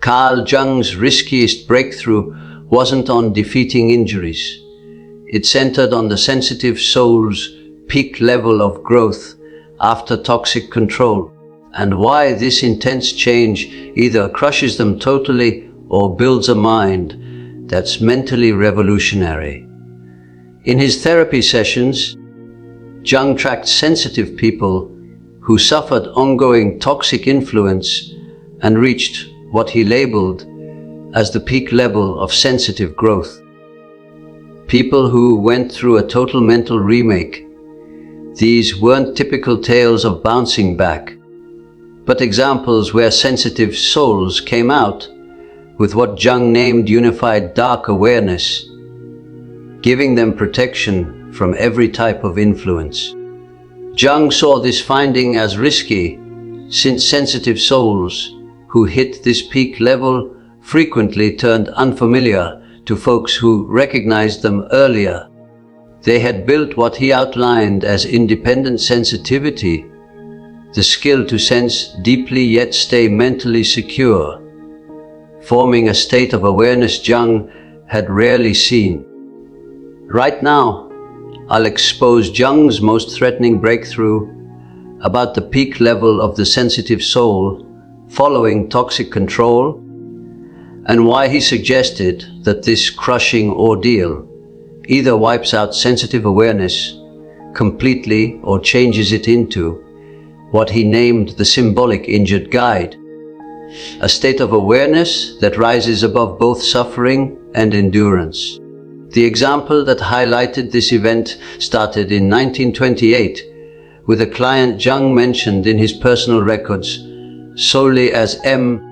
Carl Jung's riskiest breakthrough wasn't on defeating injuries. It centered on the sensitive soul's peak level of growth after toxic control, and why this intense change either crushes them totally or builds a mind that's mentally revolutionary. In his therapy sessions, Jung tracked sensitive people who suffered ongoing toxic influence and reached what he labeled as the peak level of sensitive growth. People who went through a total mental remake. These weren't typical tales of bouncing back, but examples where sensitive souls came out with what Jung named unified dark awareness, giving them protection from every type of influence. Jung saw this finding as risky, since sensitive souls who hit this peak level frequently turned unfamiliar to folks who recognized them earlier. They had built what he outlined as independent sensitivity, the skill to sense deeply yet stay mentally secure, forming a state of awareness Jung had rarely seen. Right now, I'll expose Jung's most threatening breakthrough about the peak level of the sensitive soul following toxic control, and why he suggested that this crushing ordeal either wipes out sensitive awareness completely or changes it into what he named the symbolic injured guide, a state of awareness that rises above both suffering and endurance. The example that highlighted this event started in 1928 with a client Jung mentioned in his personal records solely as M,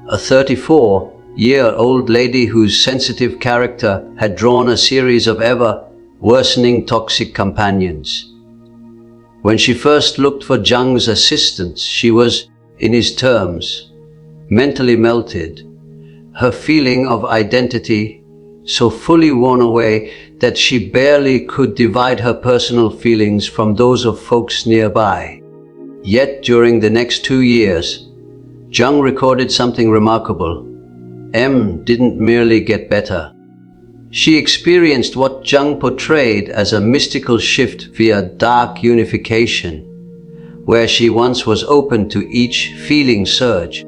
a 34-year-old lady whose sensitive character had drawn a series of ever-worsening toxic companions. When she first looked for Jung's assistance, she was, in his terms, mentally melted, her feeling of identity so fully worn away that she barely could divide her personal feelings from those of folks nearby. Yet during the next 2 years, Jung recorded something remarkable. M didn't merely get better. She experienced what Jung portrayed as a mystical shift via dark unification, where she once was open to each feeling surge.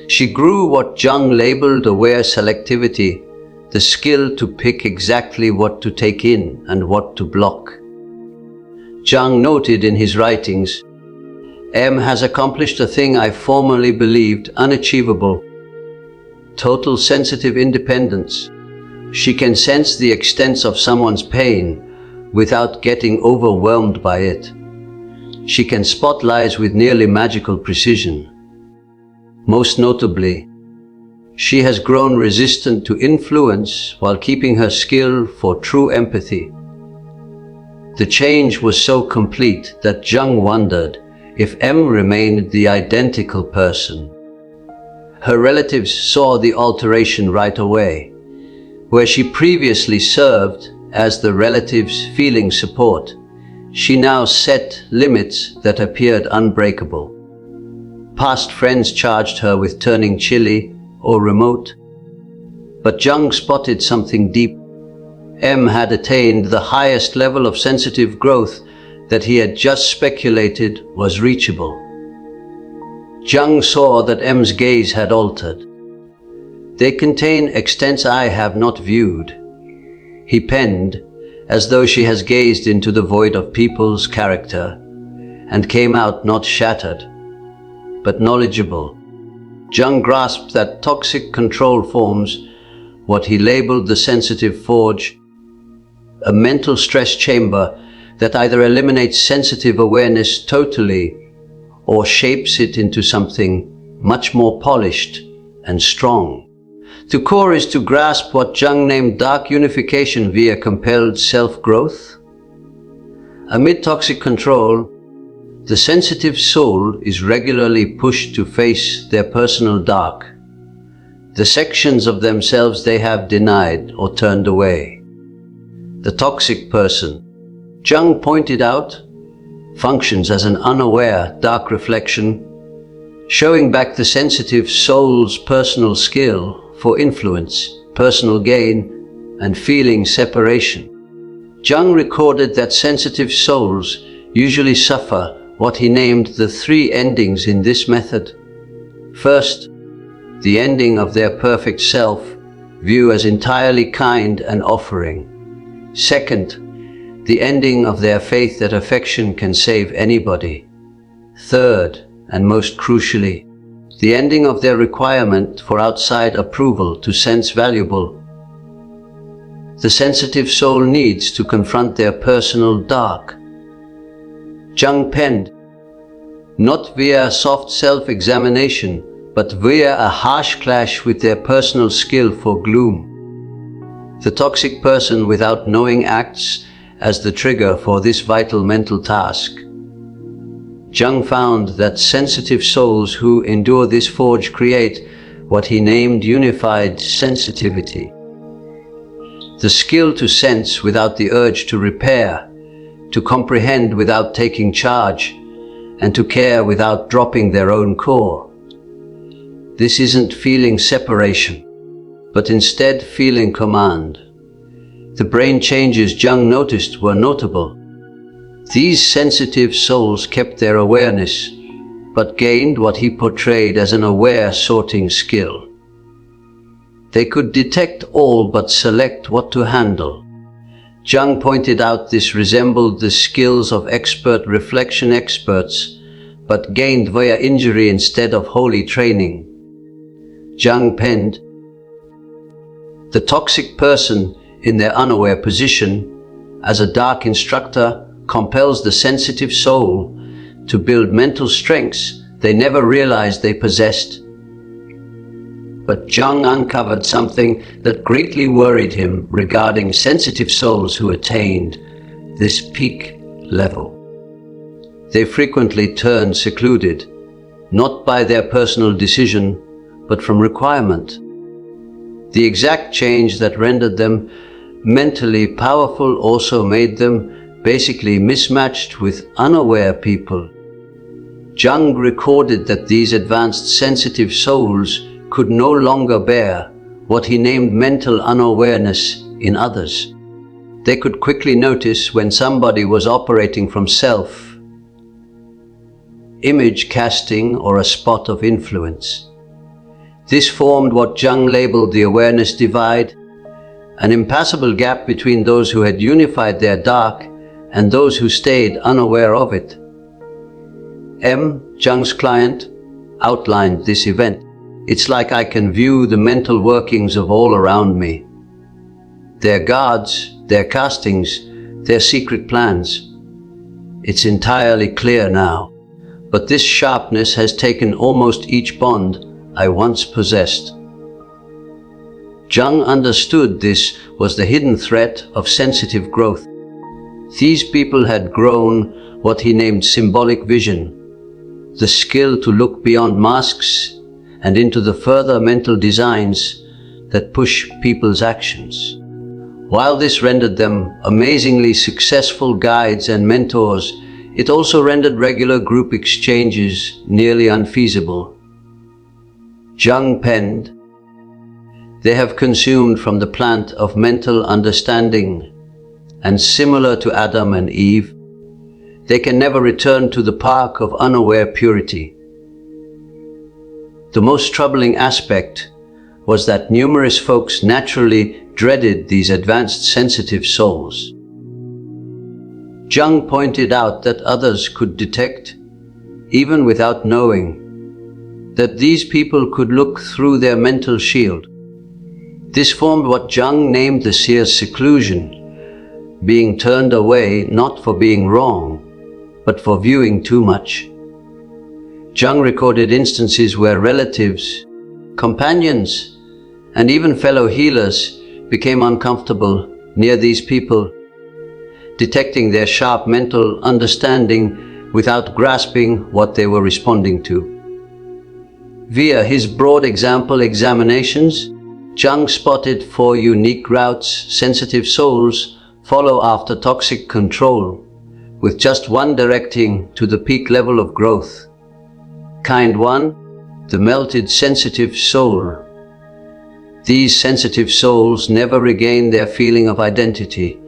She grew what Jung labeled aware selectivity, the skill to pick exactly what to take in and what to block. Jung noted in his writings, M has accomplished a thing I formerly believed unachievable: total sensitive independence. She can sense the extent of someone's pain without getting overwhelmed by it. She can spot lies with nearly magical precision. Most notably, she has grown resistant to influence while keeping her skill for true empathy. The change was so complete that Jung wondered if M remained the identical person. Her relatives saw the alteration right away. Where she previously served as the relative's feeling support, she now set limits that appeared unbreakable. Past friends charged her with turning chilly or remote, but Jung spotted something deep. M had attained the highest level of sensitive growth that he had just speculated was reachable. Jung saw that M's gaze had altered. They contain extents I have not viewed, he penned, as though she has gazed into the void of people's character and came out not shattered, but knowledgeable. Jung grasped that toxic control forms what he labeled the sensitive forge, a mental stress chamber that either eliminates sensitive awareness totally or shapes it into something much more polished and strong. To core is to grasp what Jung named dark unification via compelled self-growth. Amid toxic control, the sensitive soul is regularly pushed to face their personal dark, the sections of themselves they have denied or turned away. The toxic person, Jung pointed out, functions as an unaware dark reflection, showing back the sensitive soul's personal skill for influence, personal gain, and feeling separation. Jung recorded that sensitive souls usually suffer what he named the 3 endings in this method. First, the ending of their perfect self, view as entirely kind and offering. Second, the ending of their faith that affection can save anybody. Third, and most crucially, the ending of their requirement for outside approval to sense valuable. The sensitive soul needs to confront their personal dark. Jung penned, not via soft self-examination, but via a harsh clash with their personal skill for gloom. The toxic person without knowing acts as the trigger for this vital mental task. Jung found that sensitive souls who endure this forge create what he named unified sensitivity. The skill to sense without the urge to repair, to comprehend without taking charge, and to care without dropping their own core. This isn't feeling separation, but instead feeling command. The brain changes Jung noticed were notable. These sensitive souls kept their awareness, but gained what he portrayed as an aware sorting skill. They could detect all but select what to handle. Jung pointed out this resembled the skills of expert reflection experts, but gained via injury instead of holy training. Jung penned, the toxic person in their unaware position, as a dark instructor, compels the sensitive soul to build mental strengths they never realized they possessed. But Jung uncovered something that greatly worried him regarding sensitive souls who attained this peak level. They frequently turned secluded, not by their personal decision, but from requirement. The exact change that rendered them mentally powerful also made them basically mismatched with unaware people. Jung recorded that these advanced sensitive souls could no longer bear what he named mental unawareness in others. They could quickly notice when somebody was operating from self, image casting, or a spot of influence. This formed what Jung labeled the awareness divide, an impassable gap between those who had unified their dark and those who stayed unaware of it. Jung's client, outlined this event. It's like I can view the mental workings of all around me. Their guards, their castings, their secret plans. It's entirely clear now, but this sharpness has taken almost each bond I once possessed. Jung understood this was the hidden threat of sensitive growth. These people had grown what he named symbolic vision, the skill to look beyond masks and into the further mental designs that push people's actions. While this rendered them amazingly successful guides and mentors, it also rendered regular group exchanges nearly unfeasible. Jung penned, they have consumed from the plant of mental understanding, and similar to Adam and Eve, they can never return to the park of unaware purity. The most troubling aspect was that numerous folks naturally dreaded these advanced sensitive souls. Jung pointed out that others could detect, even without knowing, that these people could look through their mental shield. This formed what Jung named the seer's seclusion, being turned away not for being wrong, but for viewing too much. Jung recorded instances where relatives, companions, and even fellow healers became uncomfortable near these people, detecting their sharp mental understanding without grasping what they were responding to. Via his broad example examinations, Jung spotted 4 unique routes sensitive souls follow after toxic control, with just one directing to the peak level of growth. Kind 1, the melted sensitive soul. These sensitive souls never regain their feeling of identity.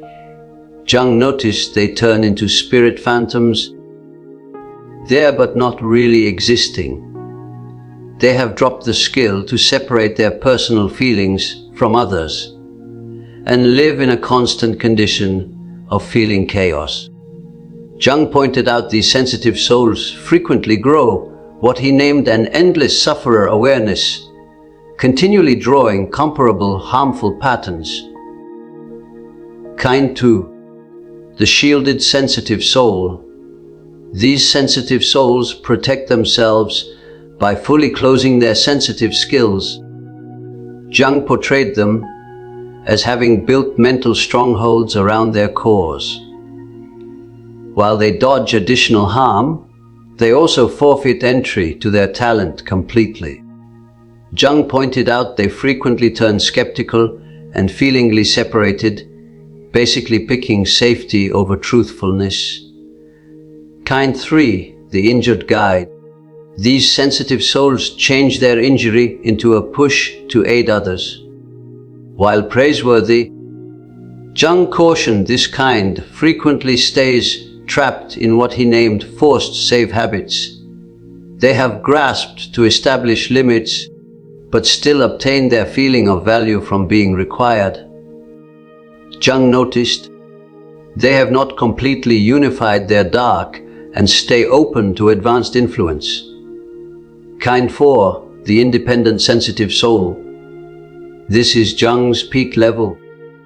Jung noticed they turn into spirit phantoms, there but not really existing. They have dropped the skill to separate their personal feelings from others and live in a constant condition of feeling chaos. Jung pointed out these sensitive souls frequently grow what he named an endless sufferer awareness, continually drawing comparable harmful patterns. Kind 2, the shielded sensitive soul. These sensitive souls protect themselves by fully closing their sensitive skills. Jung portrayed them as having built mental strongholds around their cores. While they dodge additional harm, they also forfeit entry to their talent completely. Jung pointed out they frequently turn skeptical and feelingly separated, basically picking safety over truthfulness. Kind 3, the injured guide. These sensitive souls change their injury into a push to aid others. While praiseworthy, Jung cautioned this kind frequently stays trapped in what he named forced safe habits. They have grasped to establish limits, but still obtain their feeling of value from being required. Jung noticed they have not completely unified their dark and stay open to advanced influence. Kind 4, the independent sensitive soul. This is Jung's peak level.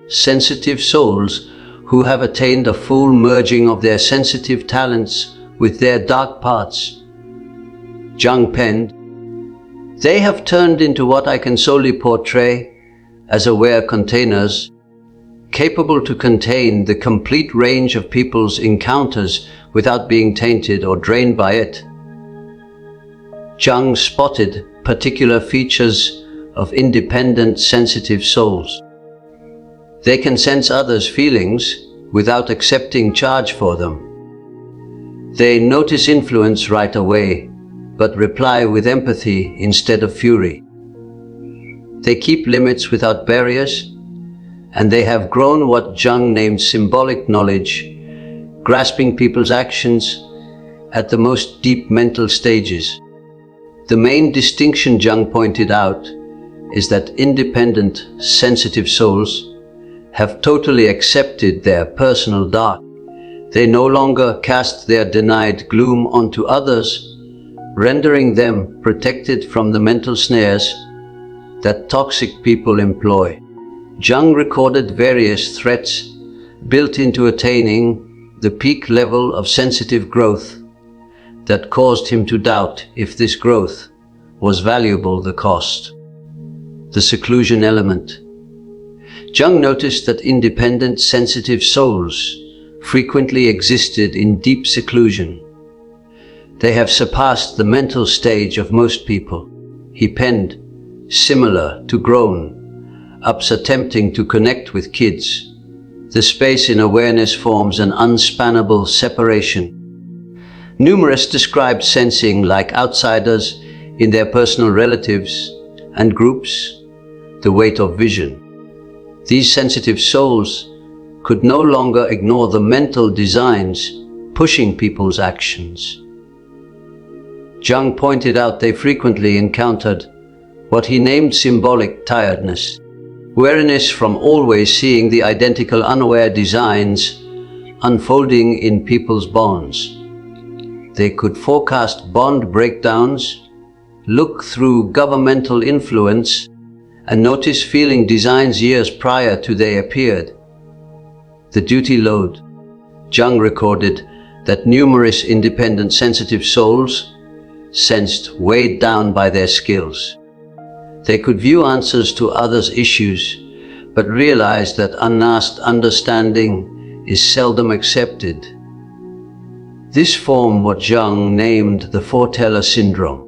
Sensitive souls who have attained a full merging of their sensitive talents with their dark parts. Jung penned, "They have turned into what I can solely portray as aware containers, capable to contain the complete range of people's encounters without being tainted or drained by it." Jung spotted particular features of independent sensitive souls. They can sense others' feelings without accepting charge for them. They notice influence right away, but reply with empathy instead of fury. They keep limits without barriers, and they have grown what Jung named symbolic knowledge, grasping people's actions at the most deep mental stages. The main distinction Jung pointed out is that independent, sensitive souls have totally accepted their personal dark. They no longer cast their denied gloom onto others, rendering them protected from the mental snares that toxic people employ. Jung recorded various threats built into attaining the peak level of sensitive growth that caused him to doubt if this growth was valuable the cost. The seclusion element. Jung noticed that independent, sensitive souls frequently existed in deep seclusion. They have surpassed the mental stage of most people. He penned, similar to grown-ups attempting to connect with kids. The space in awareness forms an unspannable separation. Numerous described sensing like outsiders in their personal relatives and groups, the weight of vision. These sensitive souls could no longer ignore the mental designs pushing people's actions. Jung pointed out they frequently encountered what he named symbolic tiredness, weariness from always seeing the identical unaware designs unfolding in people's bonds. They could forecast bond breakdowns, look through governmental influence, and notice feeling designs years prior to they appeared. The duty load. Jung recorded that numerous independent sensitive souls sensed weighed down by their skills. They could view answers to others' issues, but realized that unasked understanding is seldom accepted. This formed what Jung named the foreteller syndrome.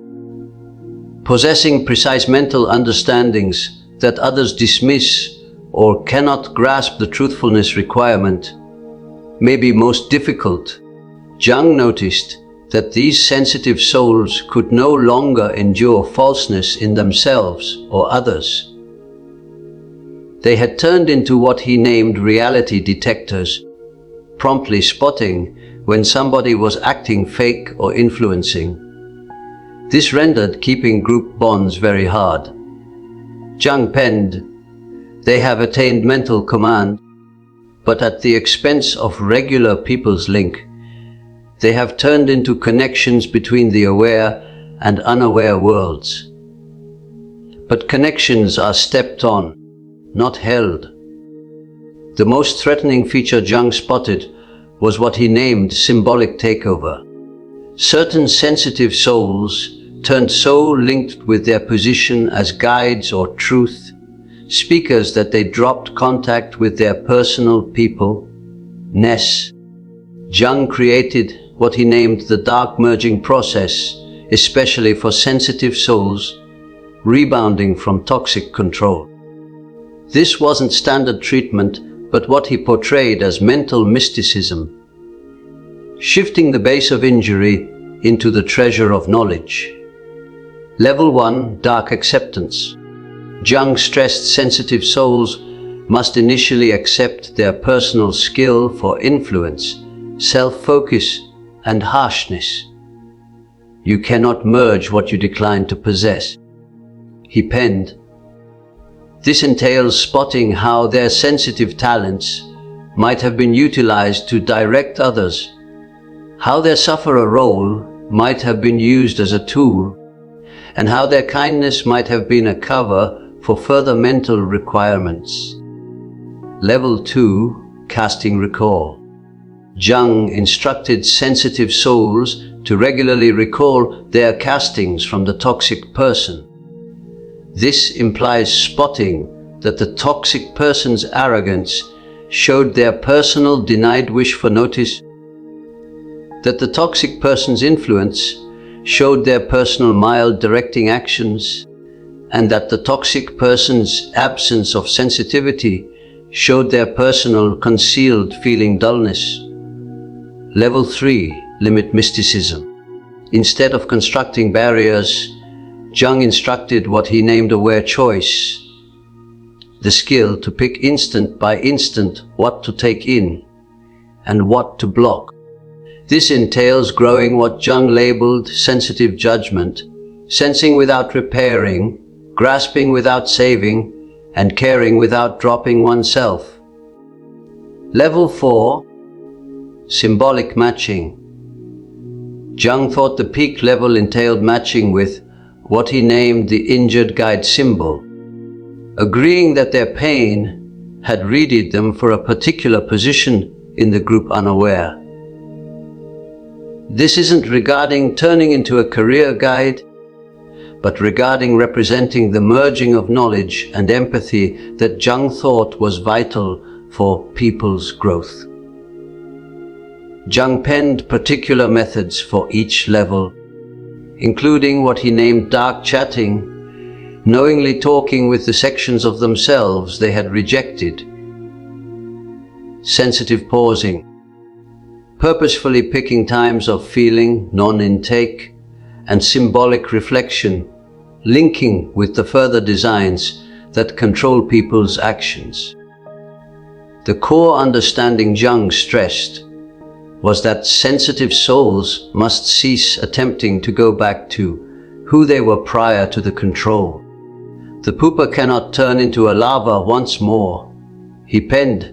Possessing precise mental understandings that others dismiss or cannot grasp the truthfulness requirement may be most difficult. Jung noticed that these sensitive souls could no longer endure falseness in themselves or others. They had turned into what he named reality detectors, promptly spotting when somebody was acting fake or influencing. This rendered keeping group bonds very hard. Jung penned, "They have attained mental command, but at the expense of regular people's link. They have turned into connections between the aware and unaware worlds. But connections are stepped on, not held." The most threatening feature Jung spotted was what he named symbolic takeover. Certain sensitive souls turned so linked with their position as guides or truth speakers that they dropped contact with their personal people-ness. Jung created what he named the dark merging process, especially for sensitive souls rebounding from toxic control. This wasn't standard treatment, but what he portrayed as mental mysticism, shifting the base of injury into the treasure of knowledge. Level 1, Dark Acceptance. Jung stressed sensitive souls must initially accept their personal skill for influence, self-focus, and harshness. You cannot merge what you decline to possess. He penned, "This entails spotting how their sensitive talents might have been utilized to direct others, how their sufferer role might have been used as a tool, and how their kindness might have been a cover for further mental requirements." Level 2, Casting Recall. Jung instructed sensitive souls to regularly recall their castings from the toxic person. This implies spotting that the toxic person's arrogance showed their personal denied wish for notice, that the toxic person's influence showed their personal mild directing actions, and that the toxic person's absence of sensitivity showed their personal concealed feeling dullness. Level 3, Limit Mysticism. Instead of constructing barriers, Jung instructed what he named aware choice, the skill to pick instant by instant what to take in and what to block. This entails growing what Jung labeled sensitive judgment, sensing without repairing, grasping without saving, and caring without dropping oneself. Level 4, Symbolic Matching. Jung thought the peak level entailed matching with what he named the injured guide symbol, agreeing that their pain had readied them for a particular position in the group unaware. This isn't regarding turning into a career guide, but regarding representing the merging of knowledge and empathy that Jung thought was vital for people's growth. Jung penned particular methods for each level, including what he named dark chatting, knowingly talking with the sections of themselves they had rejected, sensitive pausing, purposefully picking times of feeling, non-intake, and symbolic reflection, linking with the further designs that control people's actions. The core understanding Jung stressed was that sensitive souls must cease attempting to go back to who they were prior to the control. The pooper cannot turn into a lava once more. He penned,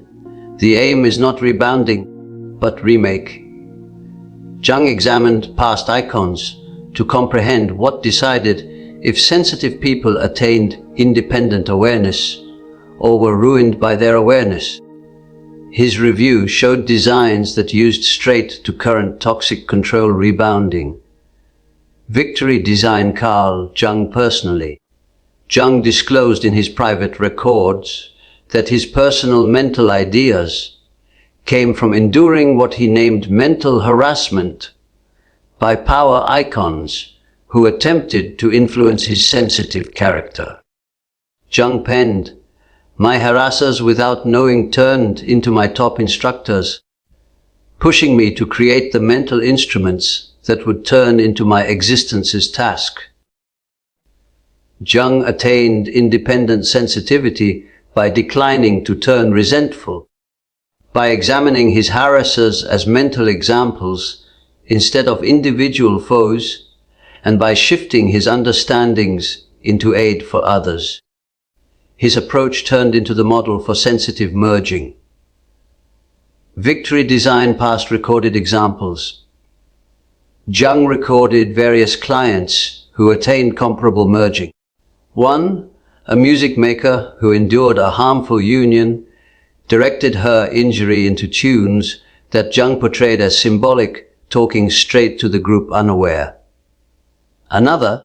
"The aim is not rebounding, but remake." Jung examined past icons to comprehend what decided if sensitive people attained independent awareness or were ruined by their awareness. His review showed designs that used straight to current toxic control rebounding. Victory design Carl Jung personally. Jung disclosed in his private records that his personal mental ideas came from enduring what he named mental harassment by power icons who attempted to influence his sensitive character. Jung penned, "My harassers without knowing turned into my top instructors, pushing me to create the mental instruments that would turn into my existence's task. Jung attained independent sensitivity by declining to turn resentful, by examining his harassers as mental examples instead of individual foes, and by shifting his understandings into aid for others. His approach turned into the model for sensitive merging. Victory design past recorded examples. Jung recorded various clients who attained comparable merging. 1. A music maker who endured a harmful union, directed her injury into tunes that Jung portrayed as symbolic, talking straight to the group unaware. Another,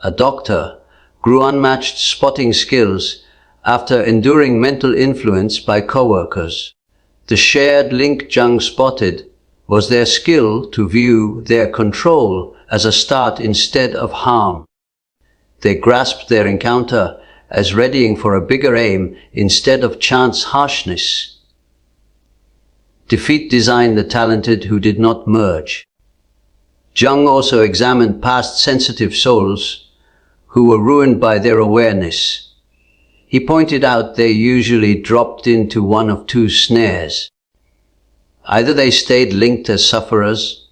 a doctor, grew unmatched spotting skills after enduring mental influence by coworkers. The shared link Jung spotted was their skill to view their control as a start instead of harm. They grasped their encounter as readying for a bigger aim instead of chance harshness. Defeat designed the talented who did not merge. Jung also examined past sensitive souls who were ruined by their awareness. He pointed out they usually dropped into one of two snares. Either they stayed linked as sufferers,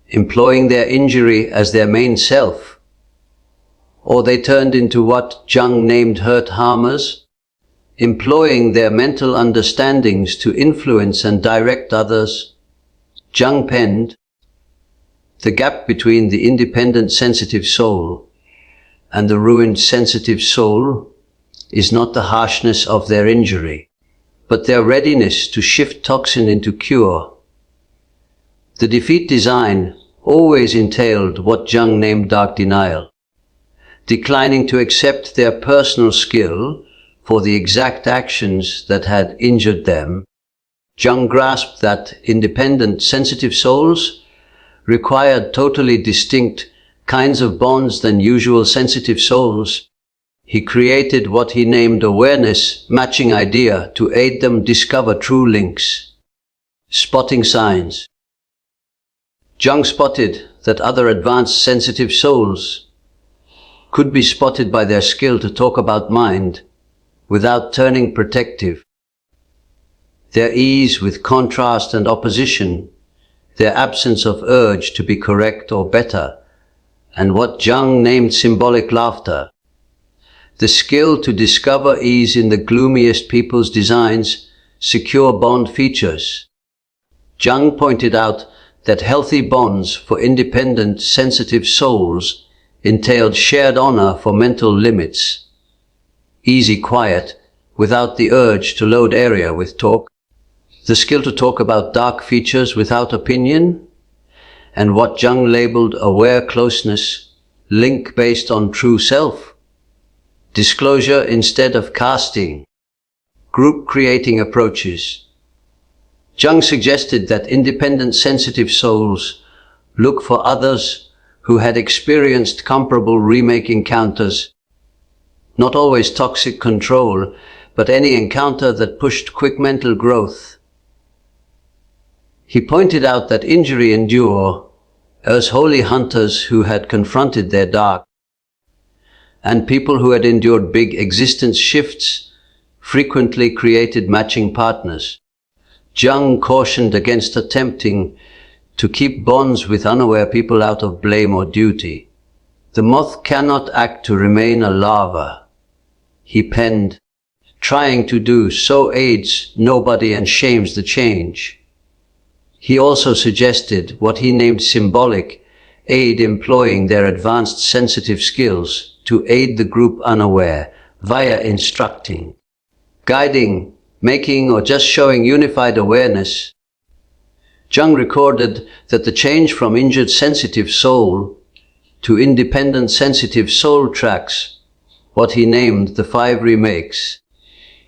employing their injury as their main self, or they turned into what Jung named hurt harmers, employing their mental understandings to influence and direct others. Jung penned, "The gap between the independent sensitive soul and the ruined sensitive soul is not the harshness of their injury, but their readiness to shift toxin into cure." The defeat design always entailed what Jung named dark denial, declining to accept their personal skill for the exact actions that had injured them. Jung grasped that independent sensitive souls required totally distinct kinds of bonds than usual sensitive souls. He created what he named awareness matching idea to aid them discover true links. Spotting signs. Jung spotted that other advanced sensitive souls could be spotted by their skill to talk about mind without turning protective. Their ease with contrast and opposition, their absence of urge to be correct or better, and what Jung named symbolic laughter. The skill to discover ease in the gloomiest people's designs, secure bond features. Jung pointed out that healthy bonds for independent, sensitive souls entailed shared honor for mental limits, easy quiet without the urge to load area with talk, the skill to talk about dark features without opinion, and what Jung labeled aware closeness, link based on true self, disclosure instead of casting, group creating approaches. Jung suggested that independent sensitive souls look for others who had experienced comparable remake encounters, not always toxic control, but any encounter that pushed quick mental growth. He pointed out that injury endure as holy hunters who had confronted their dark, and people who had endured big existence shifts frequently created matching partners. Jung cautioned against attempting to keep bonds with unaware people out of blame or duty. The moth cannot act to remain a larva. He penned, "Trying to do so aids nobody and shames the change." He also suggested what he named symbolic aid, employing their advanced sensitive skills to aid the group unaware via instructing, guiding, making, or just showing unified awareness. Jung recorded that the change from injured sensitive soul to independent sensitive soul tracks what he named the 5 remakes,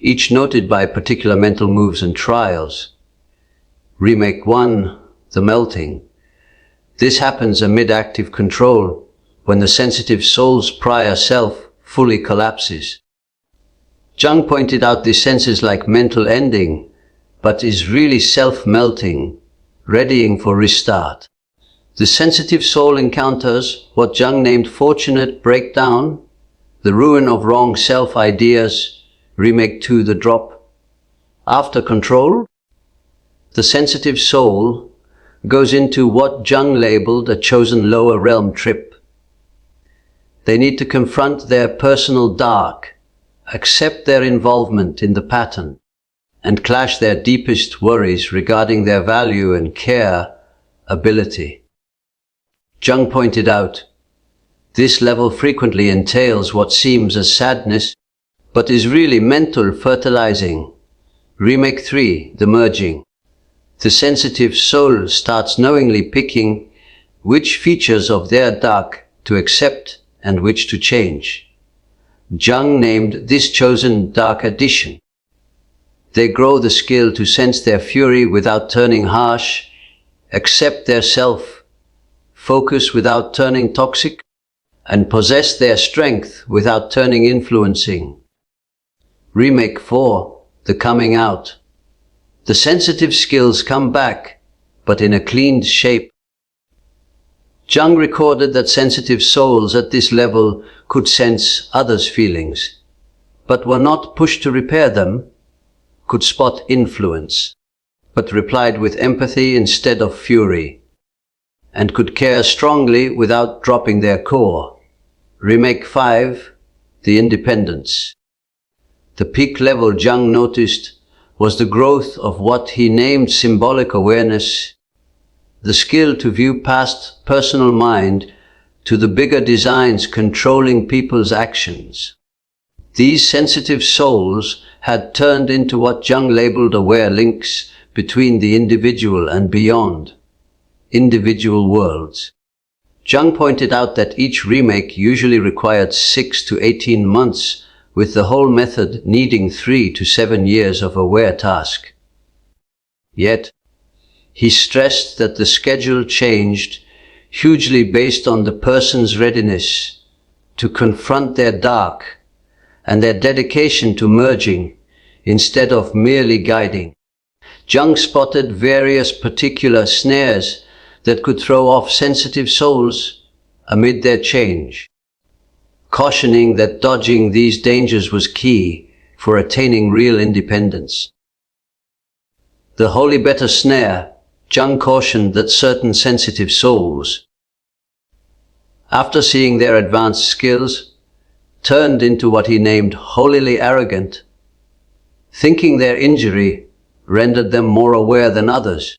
each noted by particular mental moves and trials. Remake 1, the melting. This happens amid active control, when the sensitive soul's prior self fully collapses. Jung pointed out this sense is like mental ending, but is really self-melting, readying for restart. The sensitive soul encounters what Jung named fortunate breakdown, the ruin of wrong self-ideas, remake 2 the drop. After control, the sensitive soul goes into what Jung labeled a chosen lower realm trip. They need to confront their personal dark, accept their involvement in the pattern, and clash their deepest worries regarding their value and care ability. Jung pointed out, this level frequently entails what seems as sadness, but is really mental fertilizing. Remake 3, the merging. The sensitive soul starts knowingly picking which features of their dark to accept and which to change. Jung named this chosen dark addition. They grow the skill to sense their fury without turning harsh, accept their self, focus without turning toxic, and possess their strength without turning influencing. Remake 4, the coming out. The sensitive skills come back, but in a cleaned shape. Jung recorded that sensitive souls at this level could sense others' feelings, but were not pushed to repair them, could spot influence, but replied with empathy instead of fury, and could care strongly without dropping their core. Remake 5, the independence. The peak level Jung noticed was the growth of what he named symbolic awareness, the skill to view past personal mind to the bigger designs controlling people's actions. These sensitive souls had turned into what Jung labeled aware links between the individual and beyond, individual worlds. Jung pointed out that each remake usually required 6 to 18 months, with the whole method needing 3 to 7 years of aware task. Yet, he stressed that the schedule changed hugely based on the person's readiness to confront their dark and their dedication to merging instead of merely guiding. Jung spotted various particular snares that could throw off sensitive souls amid their change, cautioning that dodging these dangers was key for attaining real independence. The holy better snare, Jung cautioned that certain sensitive souls, after seeing their advanced skills, turned into what he named holily arrogant, thinking their injury rendered them more aware than others.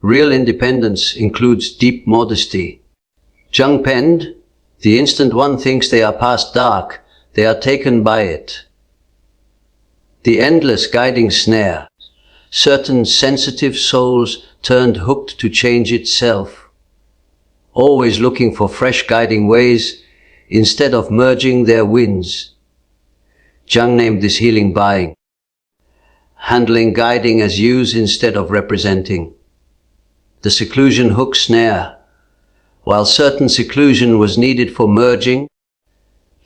Real independence includes deep modesty. Jung penned, the instant one thinks they are past dark, they are taken by it. The endless guiding snare. Certain sensitive souls turned hooked to change itself, always looking for fresh guiding ways instead of merging their winds. Jung named this healing buying, handling guiding as use instead of representing. The seclusion hook snare. While certain seclusion was needed for merging,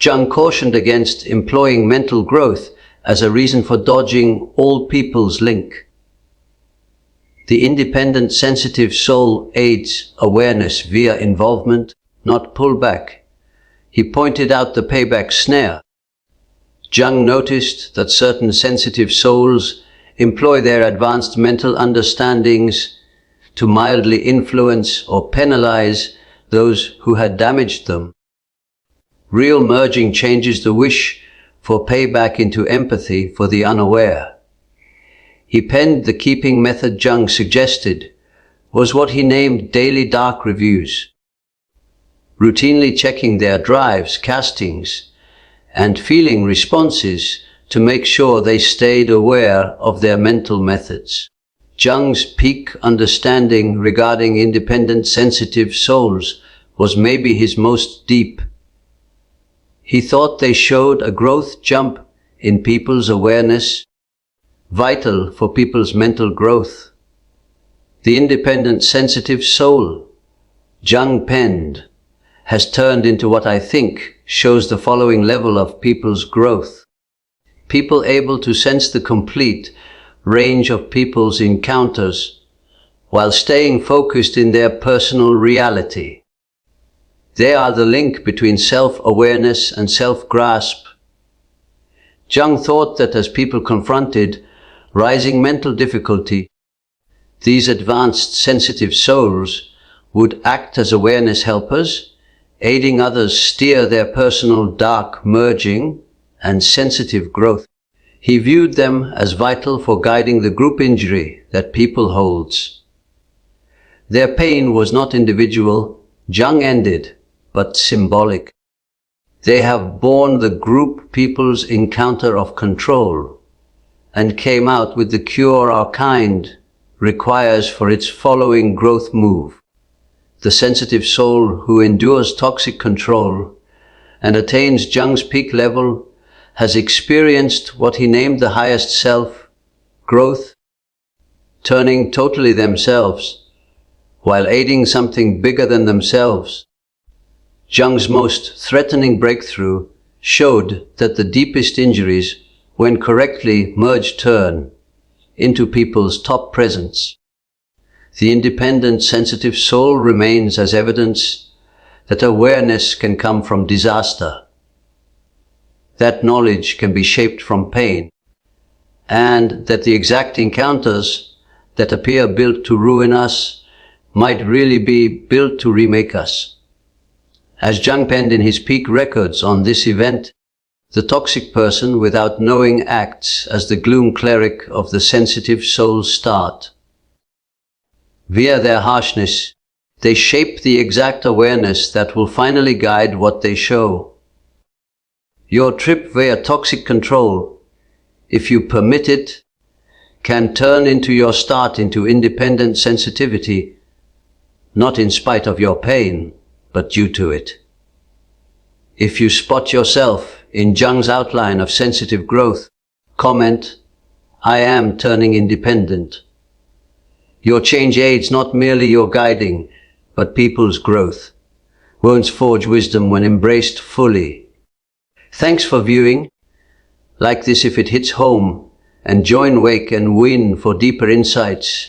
Jung cautioned against employing mental growth as a reason for dodging all people's link. The independent sensitive soul aids awareness via involvement, not pullback. He pointed out the payback snare. Jung noticed that certain sensitive souls employ their advanced mental understandings to mildly influence or penalize those who had damaged them. Real merging changes the wish for payback into empathy for the unaware. He penned the keeping method Jung suggested was what he named daily dark reviews, routinely checking their drives, castings, and feeling responses to make sure they stayed aware of their mental methods. Jung's peak understanding regarding independent sensitive souls was maybe his most deep. He thought they showed a growth jump in people's awareness, vital for people's mental growth. The independent sensitive soul, Jung penned, has turned into what I think shows the following level of people's growth. People able to sense the complete range of people's encounters, while staying focused in their personal reality. They are the link between self-awareness and self-grasp. Jung thought that as people confronted rising mental difficulty, these advanced sensitive souls would act as awareness helpers, aiding others steer their personal dark merging and sensitive growth. He viewed them as vital for guiding the group injury that people holds. Their pain was not individual, Jung ended, but symbolic. They have borne the group people's encounter of control and came out with the cure our kind requires for its following growth move. The sensitive soul who endures toxic control and attains Jung's peak level has experienced what he named the highest self, growth, turning totally themselves, while aiding something bigger than themselves. Jung's most threatening breakthrough showed that the deepest injuries, when correctly merged, turn into people's top presence. The independent, sensitive soul remains as evidence that awareness can come from disaster, that knowledge can be shaped from pain, and that the exact encounters that appear built to ruin us might really be built to remake us. As Jung penned in his peak records on this event, the toxic person without knowing acts as the gloom cleric of the sensitive soul's start. Via their harshness, they shape the exact awareness that will finally guide what they show. Your trip via toxic control, if you permit it, can turn into your start into independent sensitivity, not in spite of your pain, but due to it. If you spot yourself in Jung's outline of sensitive growth, comment, "I am turning independent." Your change aids not merely your guiding, but people's growth. Wounds forge wisdom when embraced fully. Thanks for viewing. Like this if it hits home, and join Wake and Win for deeper insights.